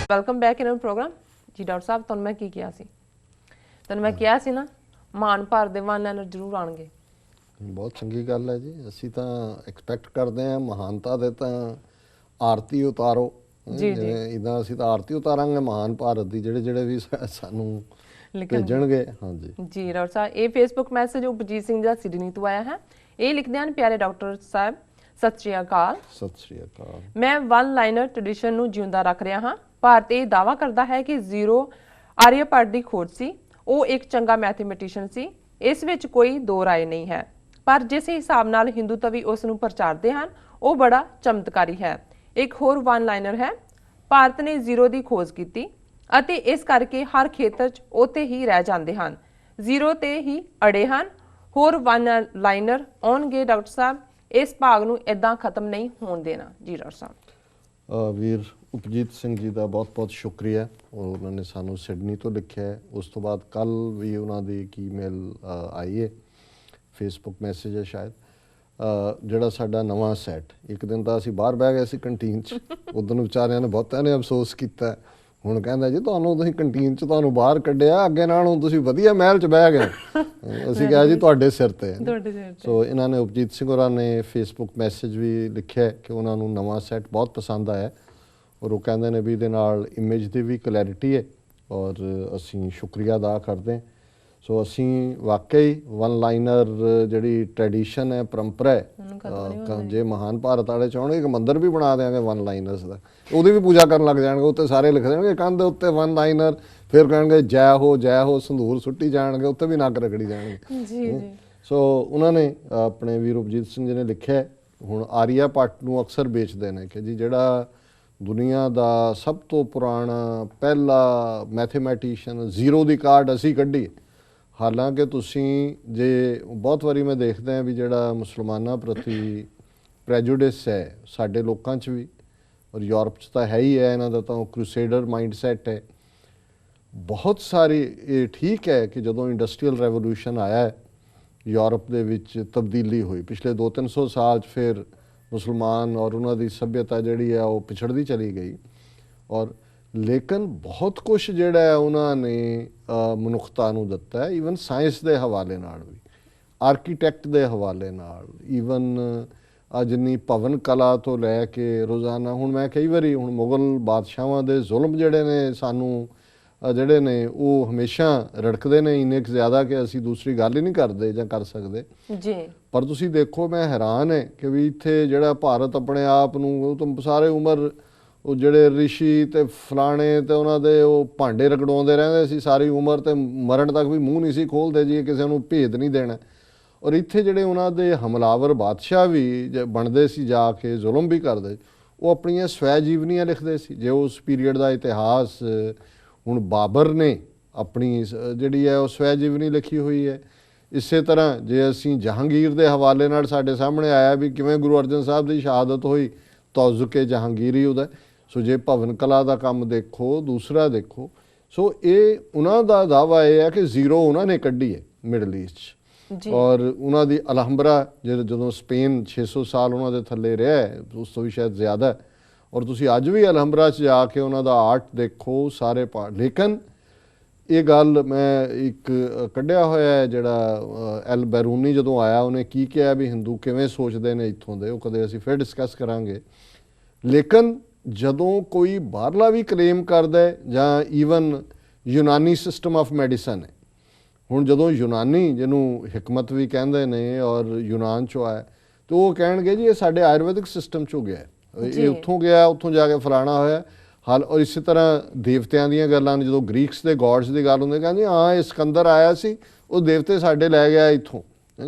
Welcome back in our program ਜੀ। Doctor ਸਾਹਿਬ ਤੁਹਾਨੂੰ ਮੈਂ ਕੀ ਕਿਹਾ ਸੀ? ਤੁਹਾਨੂੰ ਮੈਂ ਕਿਹਾ ਸੀ ਨਾ ਮਾਨ ਭਾਰਤ ਦੇ ਵਨ ਲਾਈਨਰ ਜ਼ਰੂਰ ਆਣਗੇ। ਬਹੁਤ ਚੰਗੀ ਗੱਲ ਹੈ ਜੀ। ਅਸੀਂ ਤਾਂ ਐਕਸਪੈਕਟ ਕਰਦੇ ਹਾਂ ਮਹਾਨਤਾ ਦੇ ਤਾਂ ਆਰਤੀ ਉਤਾਰੋ। ਜਿਵੇਂ ਇੱਦਾਂ ਅਸੀਂ ਤਾਂ ਆਰਤੀ ਉਤਾਰਾਂਗੇ ਮਹਾਨ ਭਾਰਤ ਦੀ, ਜਿਹੜੇ ਵੀ ਸਾਨੂੰ ਭੇਜਣਗੇ। ਹਾਂਜੀ ਜੀ ਡਾਕਟਰ ਸਾਹਿਬ, ਇਹ ਫੇਸਬੁੱਕ ਮੈਸੇਜ ਉਪਜੀਤ ਸਿੰਘ ਦਾ ਸਿਡਨੀ ਤੋਂ ਆਇਆ ਹੈ। ਇਹ ਲਿਖਦੇ ਹਨ, ਪਿਆਰੇ ਡਾਕਟਰ ਸਾਹਿਬ ਸਤਿ ਸ਼੍ਰੀ ਅਕਾਲ। ਸਤਿ ਸ਼੍ਰੀ ਅਕਾਲ। ਮੈਂ ਵਨ ਲਾਈਨਰ ਟ੍ਰੈਡੀਸ਼ਨ ਨੂੰ ਜਿਉਂਦਾ ਰੱਖ ਰਿਹਾ ਹਾਂ। ਭਾਰਤ ਇਹ ਦਾਅਵਾ ਕਰਦਾ ਹੈ ਕਿ ਜ਼ੀਰੋ ਆਰੀਆਭੱਟ ਦੀ ਖੋਜ ਸੀ। ਉਹ ਇੱਕ ਚੰਗਾ ਮੈਥਮੈਟੀਸ਼ੀਅਨ ਸੀ, ਇਸ ਵਿੱਚ ਕੋਈ ਦੋ ਰਾਏ ਨਹੀਂ ਹੈ। ਪਰ ਜਿਸ ਹਿਸਾਬ ਨਾਲ ਹਿੰਦੂਤਵੀ ਉਸ ਨੂੰ ਪ੍ਰਚਾਰਦੇ ਹਨ ਉਹ ਬੜਾ ਚਮਤਕਾਰੀ ਹੈ। ਇੱਕ ਹੋਰ ਵਨ ਲਾਈਨਰ ਹੈ, ਭਾਰਤ ਨੇ ਜ਼ੀਰੋ ਦੀ ਖੋਜ ਕੀਤੀ ਅਤੇ ਇਸ ਕਰਕੇ ਹਰ ਖੇਤਰ 'ਚ ਉੱਥੇ ਹੀ ਰਹਿ ਜਾਂਦੇ ਹਨ, ਜ਼ੀਰੋ ਤੇ ਹੀ ਅੜੇ ਹਨ। ਹੋਰ ਵਨ ਲਾਈਨਰ ਆਉਣਗੇ ਡਾਕਟਰ ਸਾਹਿਬ, ਇਸ ਭਾਗ ਨੂੰ ਇਦਾਂ ਖਤਮ ਨਹੀਂ ਹੋਣ ਦੇਣਾ। ਜੀ ਡਾਕਟਰ ਸਾਹਿਬ। ਵੀਰ ਉਪਜੀਤ ਸਿੰਘ ਜੀ ਦਾ ਬਹੁਤ ਬਹੁਤ ਸ਼ੁਕਰੀਆ। ਉਹਨਾਂ ਨੇ ਸਾਨੂੰ ਸਿਡਨੀ ਤੋਂ ਲਿਖਿਆ ਹੈ। ਉਸ ਤੋਂ ਬਾਅਦ ਕੱਲ੍ਹ ਵੀ ਉਹਨਾਂ ਦੀ ਇੱਕ ਈਮੇਲ ਆਈ ਹੈ, ਫੇਸਬੁੱਕ ਮੈਸੇਜ ਹੈ ਸ਼ਾਇਦ। ਜਿਹੜਾ ਸਾਡਾ ਨਵਾਂ ਸੈੱਟ, ਇੱਕ ਦਿਨ ਤਾਂ ਅਸੀਂ ਬਾਹਰ ਬਹਿ ਗਏ ਸੀ ਕੰਟੀਨ 'ਚ, ਉਦੋਂ ਵਿਚਾਰਿਆਂ ਨੇ ਬਹੁਤਿਆਂ ਨੇ ਅਫਸੋਸ ਕੀਤਾ। ਹੁਣ ਕਹਿੰਦਾ ਜੀ ਤੁਹਾਨੂੰ ਤੁਸੀਂ ਕੰਟੀਨ 'ਚ ਤੁਹਾਨੂੰ ਬਾਹਰ ਕੱਢਿਆ, ਅੱਗੇ ਨਾਲ ਹੁਣ ਤੁਸੀਂ ਵਧੀਆ ਮਹਿਲ 'ਚ ਬਹਿ ਗਏ। ਅਸੀਂ ਕਿਹਾ ਜੀ ਤੁਹਾਡੇ ਸਿਰ ਤੇ। ਸੋ ਇਹਨਾਂ ਨੇ ਉਪਜੀਤ ਸਿੰਘ ਹੋਰਾਂ ਨੇ ਫੇਸਬੁੱਕ ਮੈਸੇਜ ਵੀ ਲਿਖਿਆ ਕਿ ਉਹਨਾਂ ਨੂੰ ਨਵਾਂ ਸੈੱਟ ਬਹੁਤ ਪਸੰਦ ਆਇਆ ਔਰ ਉਹ ਕਹਿੰਦੇ ਨੇ ਵੀ ਇਹਦੇ ਨਾਲ ਇਮੇਜ ਦੀ ਵੀ ਕਲੈਰਿਟੀ ਹੈ ਔਰ ਅਸੀਂ ਸ਼ੁਕਰੀਆ ਅਦਾ ਕਰਦੇ ਹਾਂ। ਸੋ ਅਸੀਂ ਵਾਕਈ ਵਨ ਲਾਈਨਰ ਜਿਹੜੀ ਟ੍ਰੈਡੀਸ਼ਨ ਹੈ, ਪਰੰਪਰਾ ਹੈ, ਜੇ ਮਹਾਨ ਭਾਰਤ ਵਾਲੇ ਚਾਹੁੰਦੇ ਇੱਕ ਮੰਦਿਰ ਵੀ ਬਣਾ ਦਿਆਂਗੇ ਵਨ ਲਾਈਨਰਸ ਦਾ, ਉਹਦੀ ਵੀ ਪੂਜਾ ਕਰਨ ਲੱਗ ਜਾਣਗੇ। ਉੱਤੇ ਸਾਰੇ ਲਿਖ ਦੇਣਗੇ ਕੰਧ ਉੱਤੇ ਵਨ ਲਾਈਨਰ, ਫਿਰ ਕਹਿਣਗੇ ਜੈ ਹੋ, ਸੰਧੂਰ ਸੁੱਟੀ ਜਾਣਗੇ, ਉੱਤੇ ਵੀ ਨੱਕ ਰਗੜੀ ਜਾਣਗੇ। ਸੋ ਉਹਨਾਂ ਨੇ ਆਪਣੇ ਵੀਰ ਉਪਜੀਤ ਸਿੰਘ ਜੀ ਨੇ ਲਿਖਿਆ, ਹੁਣ ਆਰੀਆਭੱਟ ਨੂੰ ਅਕਸਰ ਵੇਚਦੇ ਨੇ ਕਿ ਜੀ ਜਿਹੜਾ ਦੁਨੀਆ ਦਾ ਸਭ ਤੋਂ ਪੁਰਾਣਾ ਪਹਿਲਾ ਮੈਥਮੈਟੀਸ਼ੀਅਨ, ਜ਼ੀਰੋ ਦੀ ਕਾਢ ਅਸੀਂ ਕੱਢੀ। ਹਾਲਾਂਕਿ ਤੁਸੀਂ ਜੇ ਬਹੁਤ ਵਾਰੀ ਮੈਂ ਦੇਖਦਾ ਹਾਂ ਵੀ ਜਿਹੜਾ ਮੁਸਲਮਾਨਾਂ ਪ੍ਰਤੀ ਪ੍ਰੈਜੂਡਿਸ ਹੈ ਸਾਡੇ ਲੋਕਾਂ 'ਚ ਵੀ, ਔਰ ਯੂਰਪ 'ਚ ਤਾਂ ਹੈ ਹੀ ਹੈ, ਇਹਨਾਂ ਦਾ ਤਾਂ ਕਰੂਸੇਡਰ ਮਾਈਂਡ ਸੈਟ ਹੈ ਬਹੁਤ ਸਾਰੀ। ਇਹ ਠੀਕ ਹੈ ਕਿ ਜਦੋਂ ਇੰਡਸਟਰੀਅਲ ਰੈਵੋਲੂਸ਼ਨ ਆਇਆ ਹੈ ਯੂਰਪ ਦੇ ਵਿੱਚ ਤਬਦੀਲੀ ਹੋਈ ਪਿਛਲੇ 200-300 ਸਾਲ 'ਚ, ਫਿਰ ਮੁਸਲਮਾਨ ਔਰ ਉਹਨਾਂ ਦੀ ਸੱਭਿਅਤਾ ਜਿਹੜੀ ਹੈ ਉਹ ਪਿਛੜਦੀ ਚਲੀ ਗਈ। ਔਰ ਲੇਕਿਨ ਬਹੁਤ ਕੁਛ ਜਿਹੜਾ ਹੈ ਉਹਨਾਂ ਨੇ ਮਨੁੱਖਤਾ ਨੂੰ ਦਿੱਤਾ ਹੈ, ਈਵਨ ਸਾਇੰਸ ਦੇ ਹਵਾਲੇ ਨਾਲ ਵੀ, ਆਰਕੀਟੈਕਟ ਦੇ ਹਵਾਲੇ ਨਾਲ, ਈਵਨ ਜਿੰਨੀ ਭਵਨ ਕਲਾ ਤੋਂ ਲੈ ਕੇ ਰੋਜ਼ਾਨਾ। ਹੁਣ ਮੈਂ ਕਈ ਵਾਰੀ ਹੁਣ ਮੁਗਲ ਬਾਦਸ਼ਾਹਾਂ ਦੇ ਜ਼ੁਲਮ ਜਿਹੜੇ ਨੇ ਸਾਨੂੰ ਜਿਹੜੇ ਨੇ ਉਹ ਹਮੇਸ਼ਾ ਰੜਕਦੇ ਨੇ ਇੰਨੇ ਕੁ ਜ਼ਿਆਦਾ ਕਿ ਅਸੀਂ ਦੂਸਰੀ ਗੱਲ ਹੀ ਨਹੀਂ ਕਰਦੇ ਜਾਂ ਕਰ ਸਕਦੇ ਜੀ। ਪਰ ਤੁਸੀਂ ਦੇਖੋ ਮੈਂ ਹੈਰਾਨ ਹੈ ਕਿ ਵੀ ਇੱਥੇ ਜਿਹੜਾ ਭਾਰਤ ਆਪਣੇ ਆਪ ਨੂੰ, ਉਹ ਤਾਂ ਸਾਰੇ ਉਮਰ ਉਹ ਜਿਹੜੇ ਰਿਸ਼ੀ ਤੇ ਫਲਾਣੇ ਤੇ ਉਹਨਾਂ ਦੇ ਉਹ ਭਾਂਡੇ ਰਗੜਾਉਂਦੇ ਰਹਿੰਦੇ ਸੀ ਸਾਰੀ ਉਮਰ, ਤੇ ਮਰਨ ਤੱਕ ਵੀ ਮੂੰਹ ਨਹੀਂ ਸੀ ਖੋਲ੍ਹਦੇ ਜੀ ਕਿਸੇ ਨੂੰ ਭੇਦ ਨਹੀਂ ਦੇਣਾ। ਔਰ ਇੱਥੇ ਜਿਹੜੇ ਉਹਨਾਂ ਦੇ ਹਮਲਾਵਰ ਬਾਦਸ਼ਾਹ ਵੀ ਬਣਦੇ ਸੀ, ਜਾ ਕੇ ਜ਼ੁਲਮ ਵੀ ਕਰਦੇ, ਉਹ ਆਪਣੀਆਂ ਸਵੈ ਜੀਵਨੀਆਂ ਲਿਖਦੇ ਸੀ। ਜੇ ਉਸ ਪੀਰੀਅਡ ਦਾ ਇਤਿਹਾਸ, ਹੁਣ ਬਾਬਰ ਨੇ ਆਪਣੀ ਜਿਹੜੀ ਹੈ ਉਹ ਸਵੈ ਜੀਵਨੀ ਲਿਖੀ ਹੋਈ ਹੈ। ਇਸੇ ਤਰ੍ਹਾਂ ਜੇ ਅਸੀਂ ਜਹਾਂਗੀਰ ਦੇ ਹਵਾਲੇ ਨਾਲ ਸਾਡੇ ਸਾਹਮਣੇ ਆਇਆ ਵੀ ਕਿਵੇਂ ਗੁਰੂ ਅਰਜਨ ਸਾਹਿਬ ਦੀ ਸ਼ਹਾਦਤ ਹੋਈ, ਤੌਜ਼ੁਕੇ ਜਹਾਂਗੀਰੀ ਉਹਦਾ। ਸੋ ਜੇ ਭਵਨ ਕਲਾ ਦਾ ਕੰਮ ਦੇਖੋ, ਦੂਸਰਾ ਦੇਖੋ। ਸੋ ਇਹ ਉਹਨਾਂ ਦਾ ਦਾਅਵਾ ਇਹ ਹੈ ਕਿ ਜ਼ੀਰੋ ਉਹਨਾਂ ਨੇ ਕੱਢੀ ਹੈ ਮਿਡਲ ਈਸਟ 'ਚ। ਔਰ ਉਹਨਾਂ ਦੀ ਅਲਹੰਬਰਾ ਜਦੋਂ ਸਪੇਨ 600 ਸਾਲ ਉਹਨਾਂ ਦੇ ਥੱਲੇ ਰਿਹਾ, ਉਸ ਤੋਂ ਵੀ ਸ਼ਾਇਦ ਜ਼ਿਆਦਾ। ਔਰ ਤੁਸੀਂ ਅੱਜ ਵੀ ਅਲਹੰਬਰਾ 'ਚ ਜਾ ਕੇ ਉਹਨਾਂ ਦਾ ਆਰਟ ਦੇਖੋ, ਸਾਰੇ ਪਾਰਟ। ਲੇਕਿਨ ਇਹ ਗੱਲ ਮੈਂ ਇੱਕ ਕੱਢਿਆ ਹੋਇਆ ਹੈ, ਜਿਹੜਾ ਐਲ ਬੈਰੂਨੀ ਜਦੋਂ ਆਇਆ ਉਹਨੇ ਕੀ ਕਿਹਾ ਵੀ ਹਿੰਦੂ ਕਿਵੇਂ ਸੋਚਦੇ ਨੇ ਇੱਥੋਂ ਦੇ, ਉਹ ਕਦੇ ਅਸੀਂ ਫਿਰ ਡਿਸਕਸ ਕਰਾਂਗੇ। ਲੇਕਿਨ ਜਦੋਂ ਕੋਈ ਬਾਹਰਲਾ ਵੀ ਕਲੇਮ ਕਰਦਾ ਹੈ, ਜਾਂ ਈਵਨ ਯੂਨਾਨੀ ਸਿਸਟਮ ਆਫ ਮੈਡੀਸਨ ਹੈ, ਹੁਣ ਜਦੋਂ ਯੂਨਾਨੀ ਜਿਹਨੂੰ ਹਿਕਮਤ ਵੀ ਕਹਿੰਦੇ ਨੇ ਔਰ ਯੂਨਾਨ 'ਚੋਂ ਆਇਆ, ਅਤੇ ਉਹ ਕਹਿਣਗੇ ਜੀ ਇਹ ਸਾਡੇ ਆਯੁਰਵੈਦਿਕ ਸਿਸਟਮ 'ਚੋਂ ਗਿਆ, ਇਹ ਉੱਥੋਂ ਗਿਆ, ਉੱਥੋਂ ਜਾ ਕੇ ਫਲਾਣਾ ਹੋਇਆ ਹਾਲ। ਔਰ ਇਸੇ ਤਰ੍ਹਾਂ ਦੇਵਤਿਆਂ ਦੀਆਂ ਗੱਲਾਂ ਨੇ, ਜਦੋਂ ਗ੍ਰੀਕਸ ਦੇ ਗੋਡਸ ਦੀ ਗੱਲ ਹੁੰਦੀ, ਕਹਿੰਦੇ ਹਾਂ ਇਹ ਸਿਕੰਦਰ ਆਇਆ ਸੀ, ਉਹ ਦੇਵਤੇ ਸਾਡੇ ਲੈ ਗਿਆ ਇੱਥੋਂ।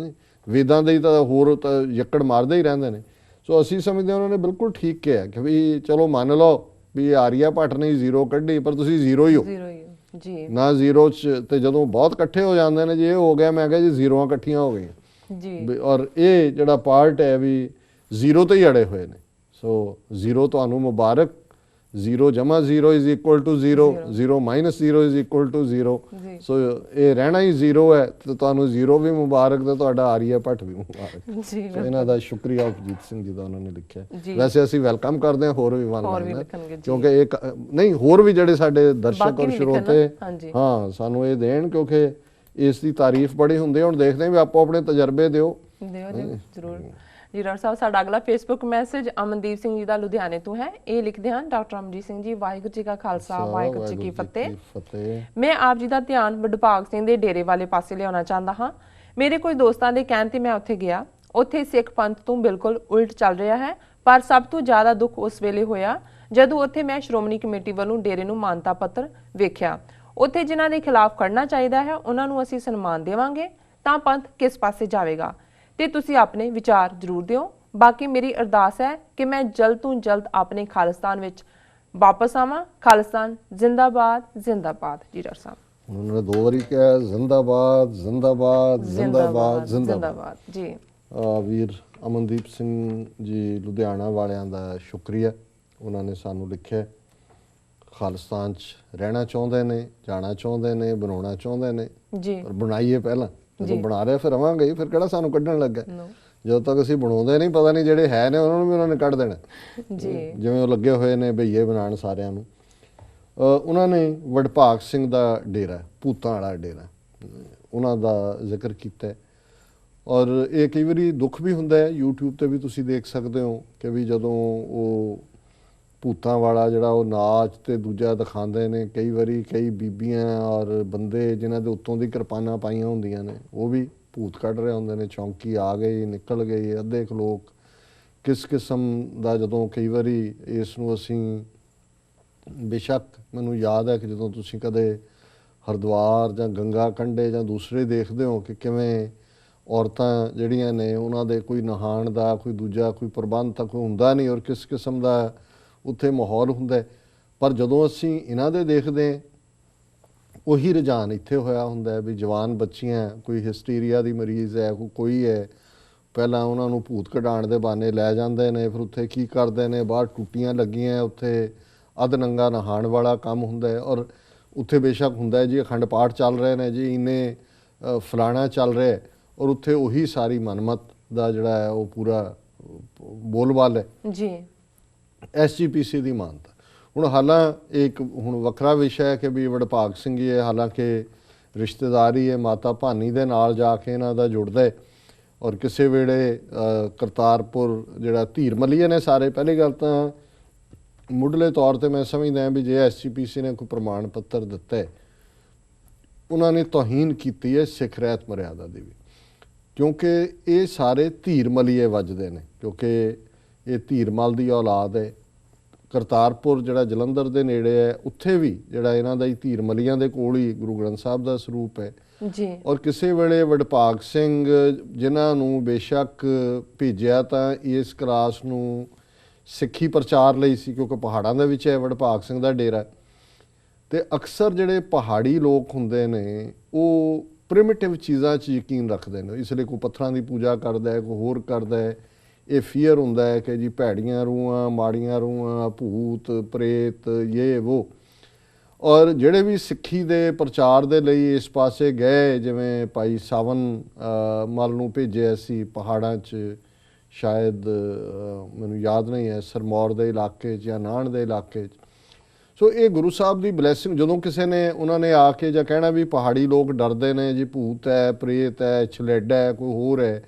ਵੇਦਾਂ ਦੇ ਤਾਂ ਹੋਰ ਤਾਂ ਯੱਕੜ ਮਾਰਦੇ ਹੀ ਰਹਿੰਦੇ ਨੇ। ਸੋ ਅਸੀਂ ਸਮਝਦੇ ਉਹਨਾਂ ਨੇ ਬਿਲਕੁਲ ਠੀਕ ਕਿਹਾ ਕਿ ਵੀ ਚਲੋ ਮੰਨ ਲਓ ਵੀ ਆਰੀਆਭੱਟ ਨੇ ਜ਼ੀਰੋ ਕੱਢੀ, ਪਰ ਤੁਸੀਂ ਜ਼ੀਰੋ ਹੀ ਹੋ ਜੀ ਨਾ। ਜ਼ੀਰੋ 'ਚ ਤੇ ਜਦੋਂ ਬਹੁਤ ਇਕੱਠੇ ਹੋ ਜਾਂਦੇ ਨੇ ਜੀ, ਇਹ ਹੋ ਗਿਆ, ਮੈਂ ਕਿਹਾ ਜੀ ਜ਼ੀਰੋਆਂ ਇਕੱਠੀਆਂ ਹੋ ਗਈਆਂ ਜੀ। ਔਰ ਇਹ ਜਿਹੜਾ ਪਾਰਟ ਹੈ ਵੀ ਜ਼ੀਰੋ ਤੇ ਹੀ ਅੜੇ ਹੋਏ ਨੇ। ਸੋ ਜ਼ੀਰੋ ਤੁਹਾਨੂੰ ਮੁਬਾਰਕ, 0 ਜਮਾ 0 is equal to 0, 0 minus 0 is equal to 0। ਜੀ ਸੋ ਇਹ ਰਹਿਣਾ ਹੀ 0 ਹੈ ਤੇ ਤੁਹਾਨੂੰ 0 ਵੀ ਮੁਬਾਰਕ ਤੇ ਤੁਹਾਡਾ ਆਰੀਆ ਭੱਟ ਵੀ ਮੁਬਾਰਕ। ਜੀ ਸੋ ਇਹਨਾਂ ਦਾ ਸ਼ੁਕਰੀਆ ਉਪਜੀਤ ਸਿੰਘ ਜੀ ਦਾ, ਉਹਨਾਂ ਨੇ ਲਿਖਿਆ। ਜੀ। ਵੈਸੇ ਅਸੀਂ ਵੈਲਕਮ ਕਰਦੇ ਹਾਂ ਹੋਰ ਵੀ ਹੋਰ ਵੀ ਵਨ ਲਿਖਣਗੇ ਜੀ। ਕਿਉਂਕਿ ਇਹ ਨਹੀਂ ਹੋਰ ਵੀ ਜਿਹੜੇ ਸਾਡੇ ਦਰਸ਼ਕ ਬਾਕੀ ਔਰ ਵੀ ਲਿਖਣ, ਸਰੋਤੇ ਹਾਂਜੀ। ਹਾਂ ਸਾਨੂੰ ਇਹ ਦੇਣ, ਕਿਉਂਕਿ ਇਸ ਦੀ ਤਾਰੀਫ ਬੜੀ ਹੁੰਦੀ ਹੈ। ਹੁਣ ਦੇਖਦੇ ਹਾਂ ਵੀ ਆਪੋ ਆਪਣੇ ਤਜਰਬੇ ਦਿਓ ਜੀ ਜ਼ਰੂਰ ਜੀ। ਡਾਕਟਰ ਸਾਹਿਬ ਸਾਡਾ ਅਗਲਾ ਫੇਸਬੁੱਕ ਮੈਸੇਜ ਅਮਨਦੀਪ ਸਿੰਘ ਜੀ ਦਾ ਲੁਧਿਆਣੇ ਤੋਂ ਹੈ। ਇਹ ਲਿਖਦੇ ਹਨ, ਡਾਕਟਰ ਅਮਨਜੀਤ ਸਿੰਘ ਜੀ, ਵਾਹਿਗੁਰੂ ਜੀ ਕਾ ਖਾਲਸਾ ਵਾਹਿਗੁਰੂ ਜੀ ਕੀ ਫਤਿਹ। ਮੈਂ ਆਪ ਜੀ ਦਾ ਧਿਆਨ ਵਡਭਾਗ ਸਿੰਘ ਦੇ ਡੇਰੇ ਵਾਲੇ ਪਾਸੇ ਲਿਆਉਣਾ ਚਾਹੁੰਦਾ ਹਾਂ। ਮੇਰੇ ਕੁਝ ਦੋਸਤਾਂ ਦੇ ਕਹਿਣ ਤੇ ਮੈਂ ਉੱਥੇ ਗਿਆ। ਉੱਥੇ ਸਿੱਖ ਪੰਥ ਤੋਂ ਬਿਲਕੁਲ ਉਲਟ ਚੱਲ ਰਿਹਾ ਹੈ। ਪਰ ਸਭ ਤੋਂ ਜ਼ਿਆਦਾ ਦੁੱਖ ਉਸ ਵੇਲੇ ਹੋਇਆ ਜਦੋਂ ਉੱਥੇ ਮੈਂ ਸ਼੍ਰੋਮਣੀ ਕਮੇਟੀ ਵੱਲੋਂ ਡੇਰੇ ਨੂੰ ਮਾਨਤਾ ਪੱਤਰ ਵੇਖਿਆ। ਉੱਥੇ ਜਿਨ੍ਹਾਂ ਦੇ ਖਿਲਾਫ ਖੜਨਾ ਚਾਹੀਦਾ ਹੈ ਉਹਨਾਂ ਨੂੰ ਅਸੀਂ ਸਨਮਾਨ ਦੇਵਾਂਗੇ ਤਾਂ ਪੰਥ ਕਿਸ ਪਾਸੇ ਜਾਵੇਗਾ। ਤੇ ਤੁਸੀਂ ਆਪਣੇ ਵਿਚਾਰ ਜ਼ਰੂਰ ਦਿਓ। ਬਾਕੀ ਮੇਰੀ ਅਰਦਾਸ ਹੈ ਕਿ ਮੈਂ ਜਲਦ ਤੋਂ ਜਲਦ ਆਪਣੇ ਖਾਲਿਸਤਾਨ ਵਿੱਚ ਵਾਪਸ ਆਵਾਂ। ਖਾਲਿਸਤਾਨ ਜ਼ਿੰਦਾਬਾਦ ਜ਼ਿੰਦਾਬਾਦ। ਜੀ ਡਾਕਟਰ ਸਾਹਿਬ ਉਹਨਾਂ ਨੇ 2 ਵਾਰੀ ਕਿਹਾ ਜ਼ਿੰਦਾਬਾਦ ਜ਼ਿੰਦਾਬਾਦ ਜ਼ਿੰਦਾਬਾਦ ਜ਼ਿੰਦਾਬਾਦ ਜੀ। ਵੀਰ ਅਮਨਦੀਪ ਸਿੰਘ ਜੀ ਲੁਧਿਆਣਾ ਵਾਲਿਆਂ ਦਾ ਸ਼ੁਕਰੀਆ। ਉਹਨਾਂ ਨੇ ਸਾਨੂੰ ਲਿਖਿਆ ਖਾਲਿਸਤਾਨ 'ਚ ਰਹਿਣਾ ਚਾਹੁੰਦੇ ਨੇ, ਜਾਣਾ ਚਾਹੁੰਦੇ ਨੇ, ਬਣਾਉਣਾ ਚਾਹੁੰਦੇ ਨੇ ਜੀ। ਪਰ ਬਣਾਈਏ ਪਹਿਲਾਂ, ਜਦੋਂ ਬਣਾ ਰਹੇ ਫਿਰ ਰਵਾਂਗੇ ਹੀ, ਫਿਰ ਕਿਹੜਾ ਸਾਨੂੰ ਕੱਢਣ ਲੱਗਾ। ਜਦੋਂ ਤੱਕ ਅਸੀਂ ਬਣਾਉਂਦੇ ਨਹੀਂ ਪਤਾ ਨਹੀਂ ਜਿਹੜੇ ਹੈ ਨੇ ਉਹਨਾਂ ਨੂੰ ਵੀ ਉਹਨਾਂ ਨੇ ਕੱਢ ਦੇਣਾ ਜੀ। ਜਿਵੇਂ ਉਹ ਲੱਗੇ ਹੋਏ ਨੇ ਬਈਏ ਬਣਾਉਣ ਸਾਰਿਆਂ ਨੂੰ। ਉਹਨਾਂ ਨੇ ਵਡਭਾਗ ਸਿੰਘ ਦਾ ਡੇਰਾ, ਭੂਤਾਂ ਵਾਲਾ ਡੇਰਾ, ਉਹਨਾਂ ਦਾ ਜ਼ਿਕਰ ਕੀਤਾ। ਔਰ ਇਹ ਕਈ ਵਾਰੀ ਦੁੱਖ ਵੀ ਹੁੰਦਾ ਹੈ, YouTube ਤੇ ਵੀ ਤੁਸੀਂ ਦੇਖ ਸਕਦੇ ਹੋ ਕਿ ਵੀ ਜਦੋਂ ਉਹ ਭੂਤਾਂ ਵਾਲਾ ਜਿਹੜਾ ਉਹ ਨਾਚ ਤੇ ਦੂਜਾ ਦਿਖਾਉਂਦੇ ਨੇ, ਕਈ ਵਾਰੀ ਕਈ ਬੀਬੀਆਂ ਔਰ ਬੰਦੇ ਜਿਨ੍ਹਾਂ ਦੇ ਉੱਤੋਂ ਦੀ ਕਿਰਪਾਨਾਂ ਪਾਈਆਂ ਹੁੰਦੀਆਂ ਨੇ ਉਹ ਵੀ ਭੂਤ ਕੱਢ ਰਹੇ ਹੁੰਦੇ ਨੇ। ਚੌਂਕੀ ਆ ਗਈ, ਨਿਕਲ ਗਈ, ਅੱਧੇ ਕੁ ਲੋਕ ਕਿਸ ਕਿਸਮ ਦਾ। ਜਦੋਂ ਕਈ ਵਾਰੀ ਇਸ ਨੂੰ ਅਸੀਂ, ਬੇਸ਼ੱਕ ਮੈਨੂੰ ਯਾਦ ਹੈ ਕਿ ਜਦੋਂ ਤੁਸੀਂ ਕਦੇ ਹਰਿਦੁਆਰ ਜਾਂ ਗੰਗਾ ਕੰਢੇ ਜਾਂ ਦੂਸਰੇ ਦੇਖਦੇ ਹੋ ਕਿ ਕਿਵੇਂ ਔਰਤਾਂ ਜਿਹੜੀਆਂ ਨੇ ਉਹਨਾਂ ਦੇ ਕੋਈ ਨਹਾਉਣ ਦਾ ਕੋਈ ਦੂਜਾ ਕੋਈ ਪ੍ਰਬੰਧ ਤਾਂ ਕੋਈ ਹੁੰਦਾ ਨਹੀਂ ਔਰ ਕਿਸ ਕਿਸਮ ਦਾ ਉੱਥੇ ਮਾਹੌਲ ਹੁੰਦਾ। ਪਰ ਜਦੋਂ ਅਸੀਂ ਇਹਨਾਂ ਦੇ ਦੇਖਦੇ ਹਾਂ ਉਹੀ ਰੁਝਾਨ ਇੱਥੇ ਹੋਇਆ ਹੁੰਦਾ ਵੀ ਜਵਾਨ ਬੱਚੀਆਂ, ਕੋਈ ਹਿਸਟੀਰੀਆ ਦੀ ਮਰੀਜ਼ ਹੈ, ਕੋਈ ਹੈ, ਪਹਿਲਾਂ ਉਹਨਾਂ ਨੂੰ ਭੂਤ ਕਢਾਉਣ ਦੇ ਬਹਾਨੇ ਲੈ ਜਾਂਦੇ ਨੇ, ਫਿਰ ਉੱਥੇ ਕੀ ਕਰਦੇ ਨੇ, ਬਾਹਰ ਟੁੱਟੀਆਂ ਲੱਗੀਆਂ, ਉੱਥੇ ਅੱਧ ਨੰਗਾ ਨਹਾਉਣ ਵਾਲਾ ਕੰਮ ਹੁੰਦਾ। ਔਰ ਉੱਥੇ ਬੇਸ਼ੱਕ ਹੁੰਦਾ ਜੀ ਅਖੰਡ ਪਾਠ ਚੱਲ ਰਹੇ ਨੇ ਜੀ, ਇੰਨੇ ਫਲਾਣਾ ਚੱਲ ਰਿਹਾ, ਔਰ ਉੱਥੇ ਉਹੀ ਸਾਰੀ ਮਨਮਤ ਦਾ ਜਿਹੜਾ ਹੈ ਉਹ ਪੂਰਾ ਬੋਲਬਾਲ ਹੈ ਜੀ। SGPC ਦੀ ਮਾਨਤਾ। ਹੁਣ ਇੱਕ ਹੁਣ ਵੱਖਰਾ ਵਿਸ਼ਾ ਹੈ ਕਿ ਵੀ ਵਡਭਾਗ ਸਿੰਘ ਜੀ ਹੈ, ਹਾਲਾਂਕਿ ਰਿਸ਼ਤੇਦਾਰੀ ਹੈ ਮਾਤਾ ਭਾਨੀ ਦੇ ਨਾਲ ਜਾ ਕੇ ਇਹਨਾਂ ਦਾ ਜੁੜਦਾ ਹੈ। ਔਰ ਕਿਸੇ ਵੇਲੇ ਕਰਤਾਰਪੁਰ ਜਿਹੜਾ ਧੀਰ ਮਲੀਏ ਨੇ ਸਾਰੇ, ਪਹਿਲੀ ਗੱਲ ਤਾਂ ਮੁੱਢਲੇ ਤੌਰ ਤੇ ਮੈਂ ਸਮਝਦਾ ਵੀ ਜੇ SGPC ਨੇ ਕੋਈ ਪ੍ਰਮਾਣ ਪੱਤਰ ਦਿੱਤਾ ਹੈ, ਉਹਨਾਂ ਨੇ ਤੋਹੀਨ ਕੀਤੀ ਹੈ ਸਿੱਖ ਰਹਿਤ ਮਰਿਆਦਾ ਦੀ ਵੀ, ਕਿਉਂਕਿ ਇਹ ਸਾਰੇ ਧੀਰ ਮਲੀਏ ਵੱਜਦੇ ਨੇ, ਕਿਉਂਕਿ ਇਹ ਧੀਰਮਲ ਦੀ ਔਲਾਦ ਹੈ। ਕਰਤਾਰਪੁਰ ਜਿਹੜਾ ਜਲੰਧਰ ਦੇ ਨੇੜੇ ਹੈ, ਉੱਥੇ ਵੀ ਜਿਹੜਾ ਇਹਨਾਂ ਦਾ ਹੀ ਧੀਰ ਮਲੀਆਂ ਦੇ ਕੋਲ ਹੀ ਗੁਰੂ ਗ੍ਰੰਥ ਸਾਹਿਬ ਦਾ ਸਰੂਪ ਹੈ ਜੀ। ਔਰ ਕਿਸੇ ਵੇਲੇ ਵਡਭਾਗ ਸਿੰਘ ਜਿਨ੍ਹਾਂ ਨੂੰ ਬੇਸ਼ੱਕ ਭੇਜਿਆ ਤਾਂ ਇਸ ਕਲਾਸ ਨੂੰ ਸਿੱਖੀ ਪ੍ਰਚਾਰ ਲਈ ਸੀ, ਕਿਉਂਕਿ ਪਹਾੜਾਂ ਦੇ ਵਿੱਚ ਹੈ ਵਡਭਾਗ ਸਿੰਘ ਦਾ ਡੇਰਾ। ਤੇ ਅਕਸਰ ਜਿਹੜੇ ਪਹਾੜੀ ਲੋਕ ਹੁੰਦੇ ਨੇ ਉਹ ਪ੍ਰਿਮਿਟਿਵ ਚੀਜ਼ਾਂ 'ਚ ਯਕੀਨ ਰੱਖਦੇ ਨੇ, ਇਸ ਲਈ ਕੋਈ ਪੱਥਰਾਂ ਦੀ ਪੂਜਾ ਕਰਦਾ ਹੈ, ਕੋਈ ਹੋਰ ਕਰਦਾ ਹੈ। ਇਹ ਫੀਅਰ ਹੁੰਦਾ ਹੈ ਕਿ ਜੀ ਭੈੜੀਆਂ ਰੂਹਾਂ, ਮਾੜੀਆਂ ਰੂਹਾਂ, ਭੂਤ ਪ੍ਰੇਤ, ਇਹ ਵੋ। ਔਰ ਜਿਹੜੇ ਵੀ ਸਿੱਖੀ ਦੇ ਪ੍ਰਚਾਰ ਦੇ ਲਈ ਇਸ ਪਾਸੇ ਗਏ, ਜਿਵੇਂ ਭਾਈ ਸਾਵਨ ਮਲ ਨੂੰ ਭੇਜਿਆ ਸੀ ਪਹਾੜਾਂ 'ਚ, ਸ਼ਾਇਦ ਮੈਨੂੰ ਯਾਦ ਨਹੀਂ ਹੈ, ਸਰਮੌਰ ਦੇ ਇਲਾਕੇ 'ਚ ਜਾਂ ਨਾਹਣ ਦੇ ਇਲਾਕੇ 'ਚ। ਸੋ ਇਹ ਗੁਰੂ ਸਾਹਿਬ ਦੀ ਬਲੈਸਿੰਗ। ਜਦੋਂ ਕਿਸੇ ਨੇ ਉਹਨਾਂ ਨੇ ਆ ਕੇ ਜਾਂ ਕਹਿਣਾ ਵੀ ਪਹਾੜੀ ਲੋਕ ਡਰਦੇ ਨੇ ਜੀ, ਭੂਤ ਹੈ, ਪ੍ਰੇਤ ਹੈ, ਛਲੇਡਾ ਹੈ, ਕੋਈ ਹੋਰ ਹੈ,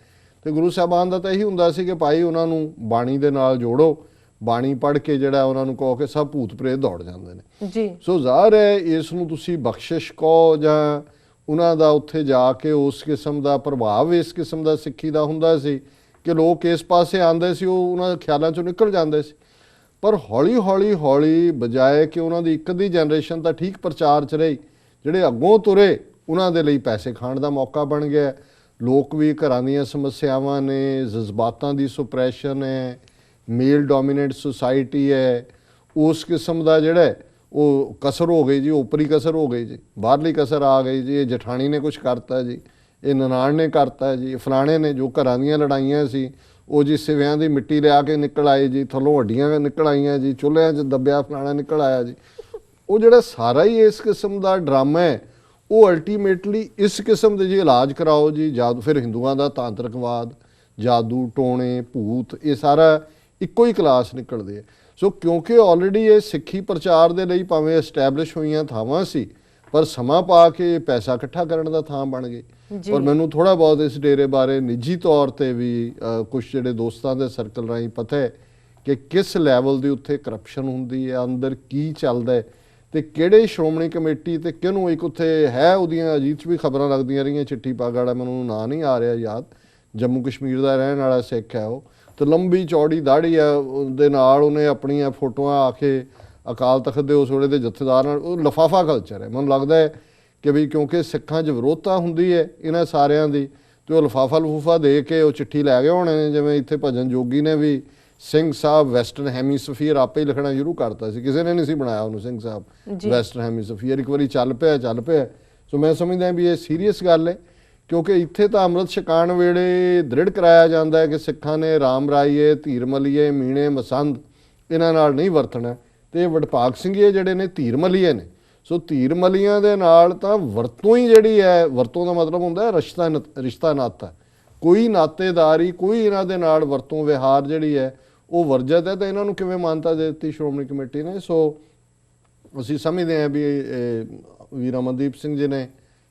ਤੇ ਗੁਰੂ ਸਾਹਿਬਾਨ ਦਾ ਤਾਂ ਇਹੀ ਹੁੰਦਾ ਸੀ ਕਿ ਭਾਈ ਉਹਨਾਂ ਨੂੰ ਬਾਣੀ ਦੇ ਨਾਲ ਜੋੜੋ, ਬਾਣੀ ਪੜ੍ਹ ਕੇ ਜਿਹੜਾ ਉਹਨਾਂ ਨੂੰ ਕਹੋ ਕਿ ਸਭ ਭੂਤ ਪ੍ਰੇਤ ਦੌੜ ਜਾਂਦੇ ਨੇ ਜੀ। ਸੋ ਜ਼ਾਹਰ ਹੈ ਇਸ ਨੂੰ ਤੁਸੀਂ ਬਖਸ਼ਿਸ਼ ਕਹੋ ਜਾਂ ਉਹਨਾਂ ਦਾ ਉੱਥੇ ਜਾ ਕੇ ਉਸ ਕਿਸਮ ਦਾ ਪ੍ਰਭਾਵ ਇਸ ਕਿਸਮ ਦਾ ਸਿੱਖੀ ਦਾ ਹੁੰਦਾ ਸੀ ਕਿ ਲੋਕ ਇਸ ਪਾਸੇ ਆਉਂਦੇ ਸੀ, ਉਹ ਉਹਨਾਂ ਦੇ ਖਿਆਲਾਂ 'ਚੋਂ ਨਿਕਲ ਜਾਂਦੇ ਸੀ। ਪਰ ਹੌਲੀ ਹੌਲੀ ਹੌਲੀ ਬਜਾਏ ਕਿ ਉਹਨਾਂ ਦੀ ਇੱਕ ਅੱਧੀ ਜਨਰੇਸ਼ਨ ਤਾਂ ਠੀਕ ਪ੍ਰਚਾਰ 'ਚ ਰਹੀ, ਜਿਹੜੇ ਅੱਗੋਂ ਤੁਰੇ ਉਹਨਾਂ ਦੇ ਲਈ ਪੈਸੇ ਖਾਣ ਦਾ ਮੌਕਾ ਬਣ ਗਿਆ। ਲੋਕ ਵੀ ਘਰਾਂ ਦੀਆਂ ਸਮੱਸਿਆਵਾਂ ਨੇ, ਜਜ਼ਬਾਤਾਂ ਦੀ ਸੁਪਰੈਸ਼ਨ ਹੈ, ਮੇਲ ਡੋਮੀਨੇਟ ਸੁਸਾਇਟੀ ਹੈ, ਉਸ ਕਿਸਮ ਦਾ ਜਿਹੜਾ ਉਹ ਕਸਰ ਹੋ ਗਈ ਜੀ, ਉਪਰੀ ਕਸਰ ਹੋ ਗਈ ਜੀ, ਬਾਹਰਲੀ ਕਸਰ ਆ ਗਈ ਜੀ। ਇਹ ਜਠਾਣੀ ਨੇ ਕੁਛ ਕਰਤਾ ਜੀ, ਇਹ ਨਨਾਣ ਨੇ ਕਰਤਾ ਜੀ, ਫਲਾਣੇ ਨੇ, ਜੋ ਘਰਾਂ ਦੀਆਂ ਲੜਾਈਆਂ ਸੀ ਉਹ ਜੀ ਸਿਵਿਆਂ ਦੀ ਮਿੱਟੀ ਲਿਆ ਕੇ ਨਿਕਲ ਆਏ ਜੀ, ਥੱਲੋਂ ਹੱਡੀਆਂ ਨਿਕਲ ਆਈਆਂ ਜੀ, ਚੁੱਲ੍ਹਿਆਂ 'ਚ ਦੱਬਿਆ ਫਲਾਣਾ ਨਿਕਲ ਆਇਆ ਜੀ। ਉਹ ਜਿਹੜਾ ਸਾਰਾ ਹੀ ਇਸ ਕਿਸਮ ਦਾ ਡਰਾਮਾ ਹੈ, ਉਹ ਅਲਟੀਮੇਟਲੀ ਇਸ ਕਿਸਮ ਦੇ ਜੀ ਇਲਾਜ ਕਰਾਓ ਜੀ, ਜਾਦੂ, ਫਿਰ ਹਿੰਦੂਆਂ ਦਾ ਤਾਂਤਰਿਕਵਾਦ, ਜਾਦੂ ਟੋਣੇ, ਭੂਤ, ਇਹ ਸਾਰਾ ਇੱਕੋ ਹੀ ਕਲਾਸ ਨਿਕਲਦੇ ਆ। ਸੋ ਕਿਉਂਕਿ ਆਲਰੇਡੀ ਇਹ ਸਿੱਖੀ ਪ੍ਰਚਾਰ ਦੇ ਲਈ ਭਾਵੇਂ ਐਸਟੈਬਲਿਸ਼ ਹੋਈਆਂ ਥਾਵਾਂ ਸੀ, ਪਰ ਸਮਾਂ ਪਾ ਕੇ ਪੈਸਾ ਇਕੱਠਾ ਕਰਨ ਦਾ ਥਾਂ ਬਣ ਗਏ। ਪਰ ਮੈਨੂੰ ਥੋੜਾ ਬਹੁਤ ਇਸ ਡੇਰੇ ਬਾਰੇ ਨਿੱਜੀ ਤੌਰ ਤੇ ਵੀ ਕੁਝ ਜਿਹੜੇ ਦੋਸਤਾਂ ਦੇ ਸਰਕਲ ਰਾਹੀਂ ਪਤਾ ਹੈ ਕਿ ਕਿਸ ਲੈਵਲ ਦੀ ਉੱਥੇ ਕਰਪਸ਼ਨ ਹੁੰਦੀ ਹੈ, ਅੰਦਰ ਕੀ ਚੱਲਦਾ ਹੈ, ਤੇ ਕਿਹੜੇ ਸ਼੍ਰੋਮਣੀ ਕਮੇਟੀ ਤੇ ਕਿਹਨੂੰ, ਇੱਕ ਉੱਥੇ ਹੈ ਉਹਦੀਆਂ ਅਜੀਤ 'ਚ ਵੀ ਖਬਰਾਂ ਲੱਗਦੀਆਂ ਰਹੀਆਂ, ਚਿੱਟੀ ਪੱਗ ਵਾਲਾ, ਮੈਨੂੰ ਨਾਂ ਨਹੀਂ ਆ ਰਿਹਾ ਯਾਦ, ਜੰਮੂ ਕਸ਼ਮੀਰ ਦਾ ਰਹਿਣ ਵਾਲਾ ਸਿੱਖ ਹੈ ਉਹ, ਤੇ ਲੰਬੀ ਚੌੜੀ ਦਾੜੀ ਹੈ, ਉਹਦੇ ਨਾਲ ਉਹਨੇ ਆਪਣੀਆਂ ਫੋਟੋਆਂ ਆ ਕੇ ਅਕਾਲ ਤਖਤ ਦੇ ਉਸ ਵੇਲੇ ਦੇ ਜਥੇਦਾਰ ਨਾਲ, ਉਹ ਲਿਫਾਫਾ ਕਲਚਰ ਹੈ। ਮੈਨੂੰ ਲੱਗਦਾ ਹੈ ਕਿ ਵੀ ਕਿਉਂਕਿ ਸਿੱਖਾਂ 'ਚ ਵਿਰੋਧਤਾ ਹੁੰਦੀ ਹੈ ਇਹਨਾਂ ਸਾਰਿਆਂ ਦੀ, ਤੇ ਉਹ ਲਿਫਾਫਾ ਲਫੂਫਾ ਦੇ ਕੇ ਉਹ ਚਿੱਠੀ ਲੈ ਗਏ ਹੋਣੇ ਨੇ। ਜਿਵੇਂ ਇੱਥੇ ਭਜਨ ਜੋਗੀ ਨੇ ਵੀ ਸਿੰਘ ਸਾਹਿਬ ਵੈਸਟਰਨ ਹੈਮੀਸਫੀਅਰ ਆਪੇ ਹੀ ਲਿਖਣਾ ਸ਼ੁਰੂ ਕਰਤਾ ਸੀ, ਕਿਸੇ ਨੇ ਨਹੀਂ ਸੀ ਬਣਾਇਆ ਉਹਨੂੰ ਸਿੰਘ ਸਾਹਿਬ ਵੈਸਟਰਨ ਹੈਮੀਸਫੀਅਰ, ਇੱਕ ਵਾਰੀ ਚੱਲ ਪਿਆ। ਸੋ ਮੈਂ ਸਮਝਦਾ ਵੀ ਇਹ ਸੀਰੀਅਸ ਗੱਲ ਹੈ, ਕਿਉਂਕਿ ਇੱਥੇ ਤਾਂ ਅੰਮ੍ਰਿਤ ਛਕਾਉਣ ਵੇਲੇ ਦ੍ਰਿੜ ਕਰਾਇਆ ਜਾਂਦਾ ਹੈ ਕਿ ਸਿੱਖਾਂ ਨੇ ਰਾਮ ਰਾਈਏ, ਧੀਰ ਮਲੀਏ, ਮੀਣੇ ਮਸੰਦ ਇਹਨਾਂ ਨਾਲ ਨਹੀਂ ਵਰਤਣਾ, ਤੇ ਵਡਭਾਗ ਸਿੰਘੀਏ ਜਿਹੜੇ ਨੇ ਧੀਰ ਮਲੀਏ ਨੇ। ਸੋ ਧੀਰ ਮਲੀਆਂ ਦੇ ਨਾਲ ਤਾਂ ਵਰਤੋਂ ਹੀ ਜਿਹੜੀ ਹੈ, ਵਰਤੋਂ ਦਾ ਮਤਲਬ ਹੁੰਦਾ ਹੈ ਰਿਸ਼ਤਾ ਨਾਤਾ, ਕੋਈ ਨਾਤੇਦਾਰੀ, ਕੋਈ ਇਹਨਾਂ ਦੇ ਨਾਲ ਵਰਤੋਂ ਵਿਹਾਰ ਜਿਹੜੀ ਹੈ ਉਹ ਵਰਜਿਤ ਹੈ, ਤਾਂ ਇਹਨਾਂ ਨੂੰ ਕਿਵੇਂ ਮਾਨਤਾ ਦੇ ਦਿੱਤੀ ਸ਼੍ਰੋਮਣੀ ਕਮੇਟੀ ਨੇ। ਸੋ ਅਸੀਂ ਸਮਝਦੇ ਹਾਂ ਵੀ ਵੀਰ ਅਮਨਦੀਪ ਸਿੰਘ ਜੀ ਨੇ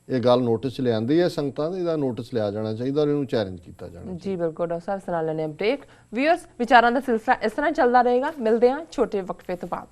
ਇਹ ਗੱਲ ਨੋਟਿਸ ਲਿਆਂਦੀ ਹੈ ਸੰਗਤਾਂ ਦੇ, ਇਹਦਾ ਨੋਟਿਸ ਲਿਆ ਜਾਣਾ ਚਾਹੀਦਾ ਔਰ ਇਹਨੂੰ ਚੈਲੰਜ ਕੀਤਾ ਜਾਣਾ ਜੀ। ਬਿਲਕੁਲ ਡਾਕਟਰ ਸਾਹਿਬ, ਸੁਣਾ ਲੈਣੇ ਬ੍ਰੇਕ। ਵੀਅਰਸ, ਵਿਚਾਰਾਂ ਦਾ ਸਿਲਸਿਲਾ ਇਸ ਤਰ੍ਹਾਂ ਚੱਲਦਾ ਰਹੇਗਾ। ਮਿਲਦੇ ਹਾਂ ਛੋਟੇ ਵਕਫੇ ਤੋਂ ਬਾਅਦ।